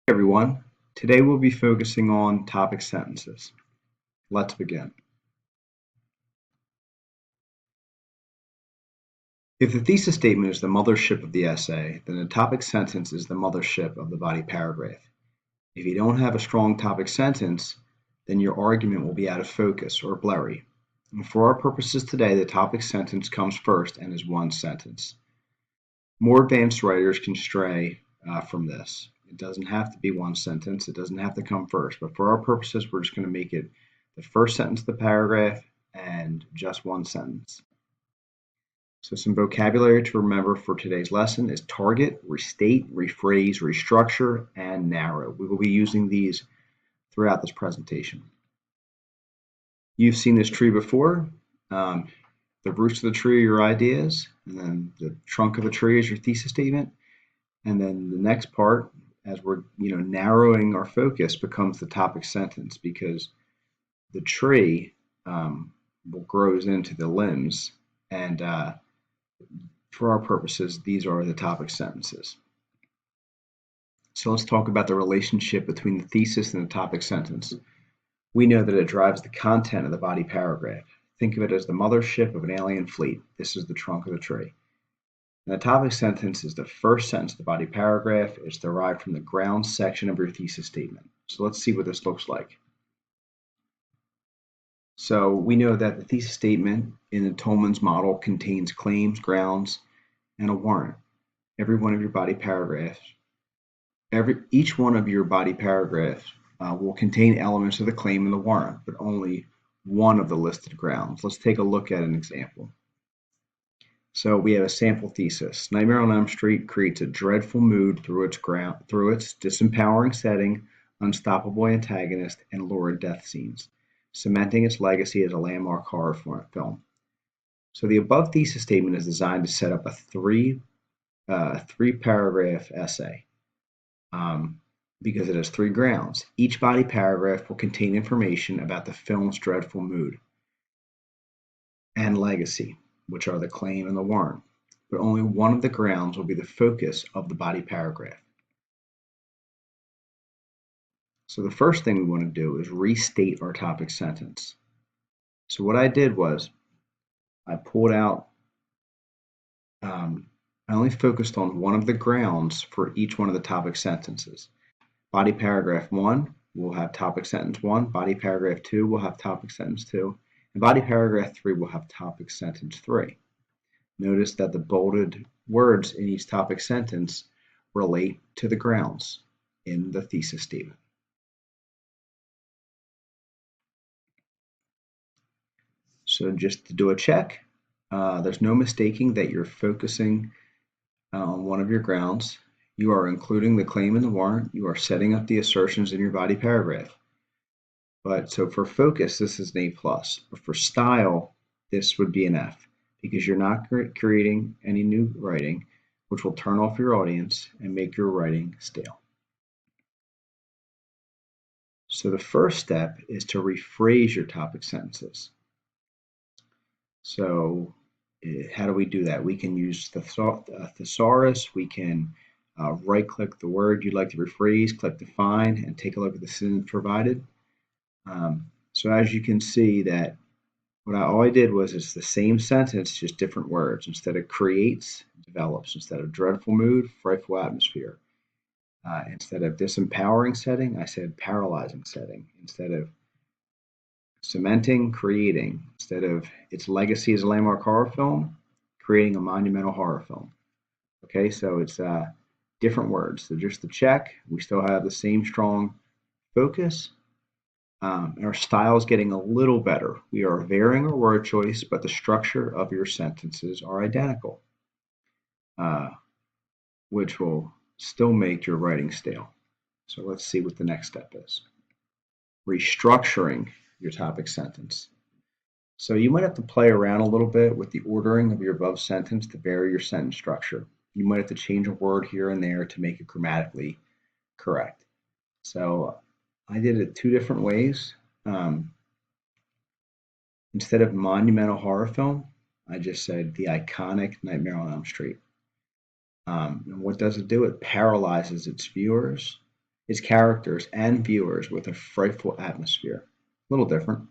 Everyone. Today we'll be focusing on topic sentences. Let's begin. If the thesis statement is the mothership of the essay, then the topic sentence is the mothership of the body paragraph. If you don't have a strong topic sentence, then your argument will be out of focus or blurry. And for our purposes today, the topic sentence comes first and is one sentence. More advanced writers can stray from this. It doesn't have to be one sentence. It doesn't have to come first. But for our purposes, we're just going to make it the first sentence of the paragraph and just one sentence. So some vocabulary to remember for today's lesson is target, restate, rephrase, restructure, and narrow. We will be using these throughout this presentation. You've seen this tree before. The roots of the tree are your ideas, and then the trunk of the tree is your thesis statement. And then the next part, as we're narrowing our focus, becomes the topic sentence, because the tree grows into the limbs, and for our purposes, these are the topic sentences. So let's talk about the relationship between the thesis and the topic sentence. We know that it drives the content of the body paragraph. Think of it as the mothership of an alien fleet. This is the trunk of the tree. And the topic sentence is the first sentence of the body paragraph. It's derived from the grounds section of your thesis statement. So let's see what this looks like. So we know that the thesis statement in the Tolman's model contains claims, grounds, and a warrant. Every one of your body paragraphs, each one of your body paragraphs will contain elements of the claim and the warrant, but only one of the listed grounds. Let's take a look at an example. So we have a sample thesis. Nightmare on Elm Street creates a dreadful mood through its disempowering setting, unstoppable antagonist, and lurid death scenes, cementing its legacy as a landmark horror film. So the above thesis statement is designed to set up a three-paragraph essay because it has three grounds. Each body paragraph will contain information about the film's dreadful mood and legacy, which are the claim and the warrant, but only one of the grounds will be the focus of the body paragraph. So the first thing we want to do is restate our topic sentence. So what I did was I pulled out, I only focused on one of the grounds for each one of the topic sentences. Body paragraph 1 will have topic sentence 1, body paragraph 2 will have topic sentence 2, and body paragraph 3 will have topic sentence 3. Notice that the bolded words in each topic sentence relate to the grounds in the thesis statement. So just to do a check, there's no mistaking that you're focusing on one of your grounds. You are including the claim and the warrant. You are setting up the assertions in your body paragraph. But so for focus, this is an A+. But for style, this would be an F, because you're not creating any new writing, which will turn off your audience and make your writing stale. So the first step is to rephrase your topic sentences. So how do we do that? We can use the thesaurus. We can right-click the word you'd like to rephrase, click Define, and take a look at the synonyms provided. So as you can see, that all I did was it's the same sentence, just different words. Instead of creates, develops. Instead of dreadful mood, frightful atmosphere. Instead of disempowering setting, I said paralyzing setting. Instead of cementing, creating. Instead of its legacy as a landmark horror film, creating a monumental horror film. Okay, so it's different words. So just to check, we still have the same strong focus. Our style is getting a little better. We are varying our word choice, but the structure of your sentences are identical, which will still make your writing stale. So let's see what the next step is. Restructuring your topic sentence. So you might have to play around a little bit with the ordering of your above sentence to vary your sentence structure. You might have to change a word here and there to make it grammatically correct. So I did it two different ways. Instead of monumental horror film, I just said the iconic Nightmare on Elm Street. And what does it do? It paralyzes its viewers. its characters and viewers with a frightful atmosphere. A little different.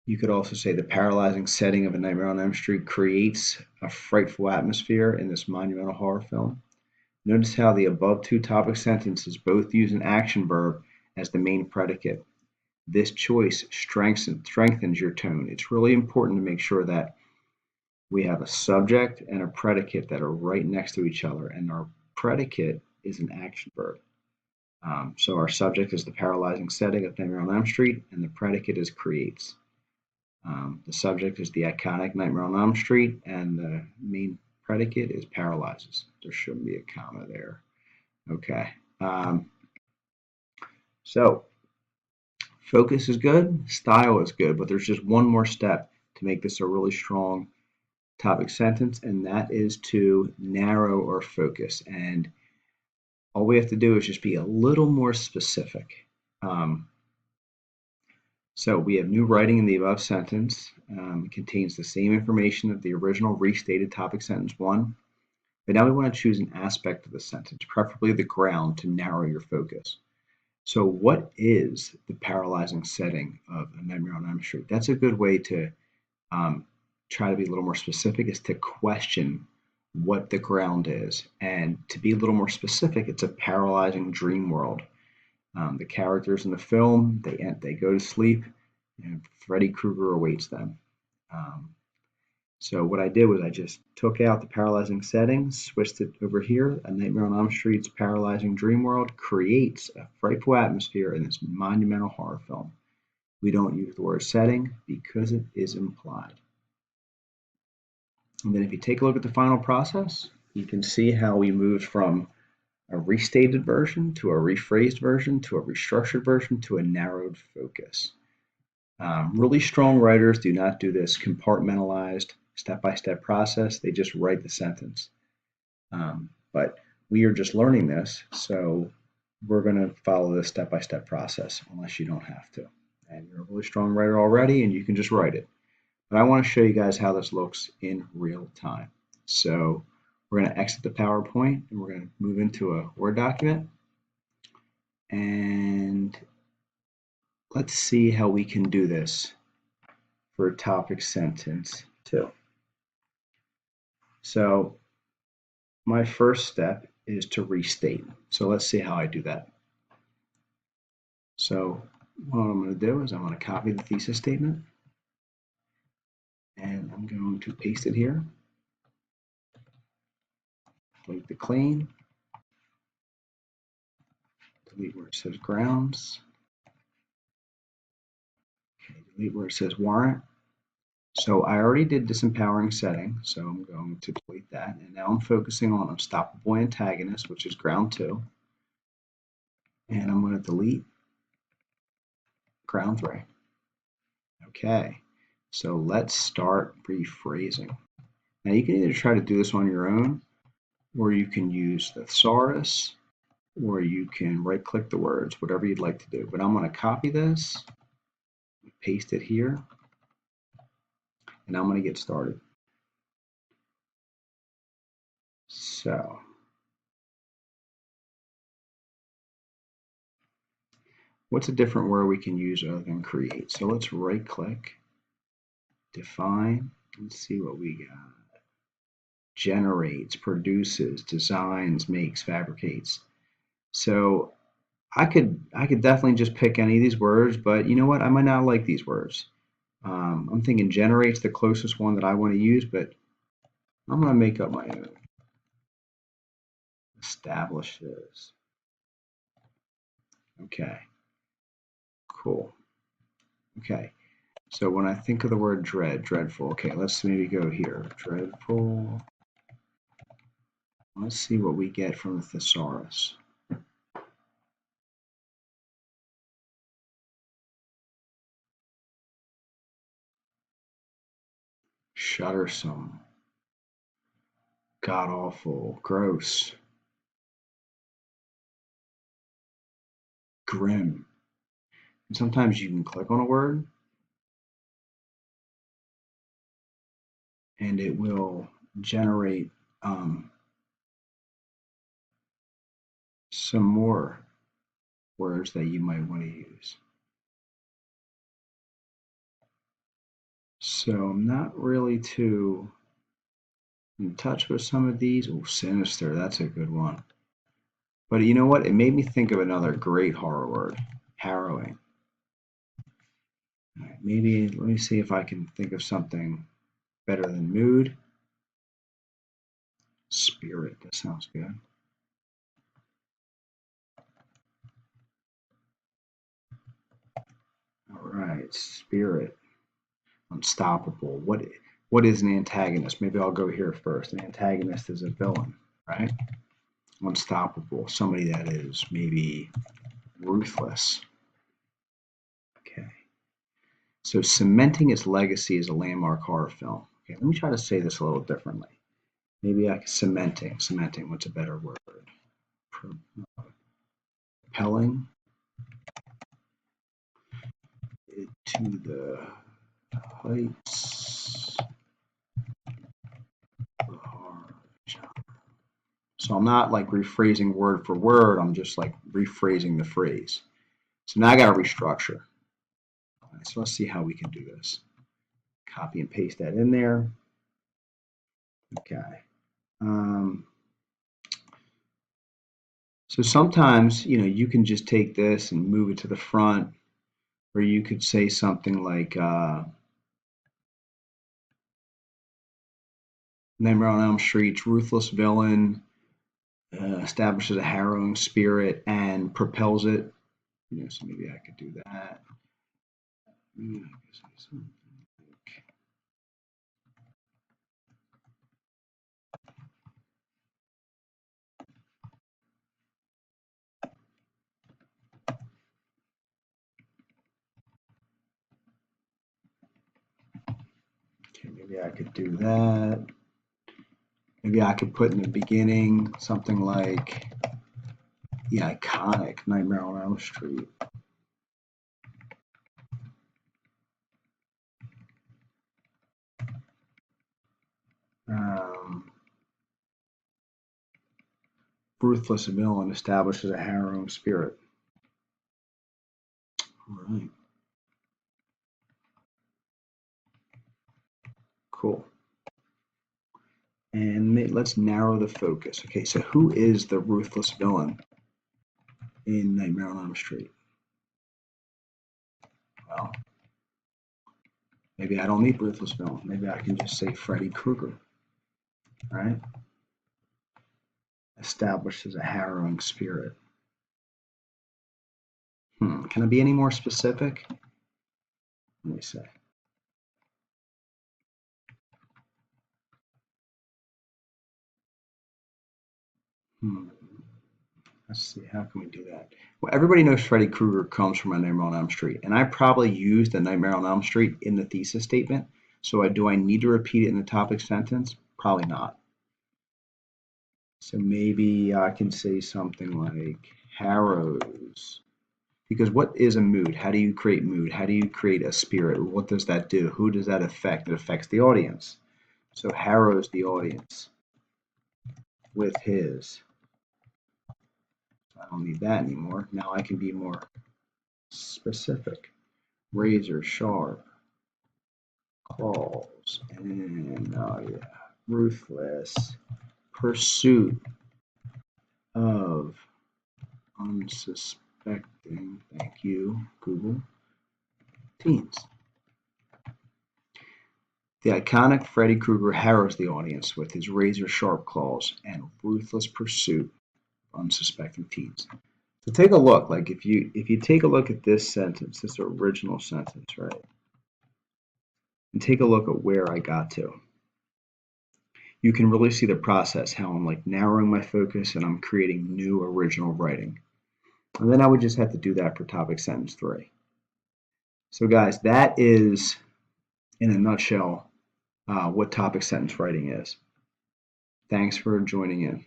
You could also say the paralyzing setting of A Nightmare on Elm Street creates a frightful atmosphere in this monumental horror film. Notice how the above two topic sentences both use an action verb as the main predicate. This choice strengthens your tone. It's really important to make sure that we have a subject and a predicate that are right next to each other, and our predicate is an action verb. So our subject is the paralyzing setting of Nightmare on Elm Street, and the predicate is creates. The subject is the iconic Nightmare on Elm Street, and the main predicate is paralyzes. There shouldn't be a comma there. Okay. So focus is good, style is good, but there's just one more step to make this a really strong topic sentence, and that is to narrow or focus. And all we have to do is just be a little more specific. So we have new writing in the above sentence. It contains the same information of the original restated topic sentence 1, but now we want to choose an aspect of the sentence, preferably the ground, to narrow your focus. So what is the paralyzing setting of A Nightmare on Elm Street? That's a good way to try to be a little more specific, is to question what the ground is. And to be a little more specific, it's a paralyzing dream world. The characters in the film, they go to sleep, and Freddy Krueger awaits them. So what I did was I just took out the paralyzing setting, switched it over here. A Nightmare on Elm Street's paralyzing dream world creates a frightful atmosphere in this monumental horror film. We don't use the word setting because it is implied. And then if you take a look at the final process, you can see how we moved from a restated version to a rephrased version to a restructured version to a narrowed focus. Really strong writers do not do this compartmentalized step-by-step process. They just write the sentence. But we are just learning this, so we're going to follow this step-by-step process unless you don't have to. And you're a really strong writer already, and you can just write it. But I want to show you guys how this looks in real time. So we're going to exit the PowerPoint, and we're going to move into a Word document. And let's see how we can do this for topic sentence 2. So my first step is to restate. So let's see how I do that. So what I'm going to do is I'm going to copy the thesis statement, and I'm going to paste it here. Delete the claim. Delete where it says grounds. Okay, delete where it says warrant. So I already did disempowering setting, so I'm going to delete that. And now I'm focusing on unstoppable antagonist, which is ground 2. And I'm going to delete ground 3. Okay, so let's start rephrasing. Now you can either try to do this on your own, or you can use the thesaurus, or you can right click the words, whatever you'd like to do. But I'm going to copy this, paste it here, and I'm going to get started. So what's a different word we can use other than create? So let's right click, define, and see what we got. Generates, produces, designs, makes, fabricates. So I could definitely just pick any of these words, but you know what? I might not like these words. I'm thinking generates the closest one that I want to use, but I'm going to make up my own. Establishes. Okay. Cool. Okay. So when I think of the word dreadful, okay, let's maybe go here. Dreadful. Let's see what we get from the thesaurus. Shuddersome. God awful. Gross. Grim. And sometimes you can click on a word and it will generate some more words that you might want to use. So I'm not really too in touch with some of these. Oh, sinister, that's a good one. But you know what? It made me think of another great horror word, harrowing. All right, maybe let me see if I can think of something better than mood. Spirit, that sounds good. All right, spirit, unstoppable. What is an antagonist? Maybe I'll go here first. An antagonist is a villain, right? Unstoppable, somebody that is maybe ruthless. Okay. So cementing its legacy as a landmark horror film. Okay, let me try to say this a little differently. Maybe cementing. What's a better word? Propelling it to the heights of horror genre. So I'm not like rephrasing word for word. I'm just like rephrasing the phrase. So now I got to restructure. All right, so let's see how we can do this. Copy and paste that in there. Okay. So sometimes, you can just take this and move it to the front, or you could say something like Nightmare on Elm Street's ruthless villain establishes a harrowing spirit and propels it. So maybe I could do that. Okay, maybe I could do that. Maybe I could put in the beginning something like the iconic Nightmare on Elm Street. Ruthless villain establishes a harrowing spirit. All right. Cool. And let's narrow the focus. Okay, so who is the ruthless villain in Nightmare on Elm Street? Well, maybe I don't need ruthless villain. Maybe I can just say Freddy Krueger, right? Establishes a harrowing spirit. Can I be any more specific? Let me say. Let's see, how can we do that? Well, everybody knows Freddy Krueger comes from A Nightmare on Elm Street, and I probably used A Nightmare on Elm Street in the thesis statement. So do I need to repeat it in the topic sentence? Probably not. So maybe I can say something like harrows. Because what is a mood? How do you create mood? How do you create a spirit? What does that do? Who does that affect? It affects the audience. So harrows the audience with his. I don't need that anymore. Now I can be more specific. Razor sharp claws and ruthless pursuit of unsuspecting, thank you, Google, teens. The iconic Freddy Krueger harrows the audience with his razor-sharp claws and ruthless pursuit of unsuspecting teens. So take a look. Like if you take a look at this sentence, this original sentence, right, and take a look at where I got to, you can really see the process, how I'm like narrowing my focus and I'm creating new original writing. And then I would just have to do that for topic sentence 3. So guys, that is, in a nutshell, what topic sentence writing is. Thanks for joining in.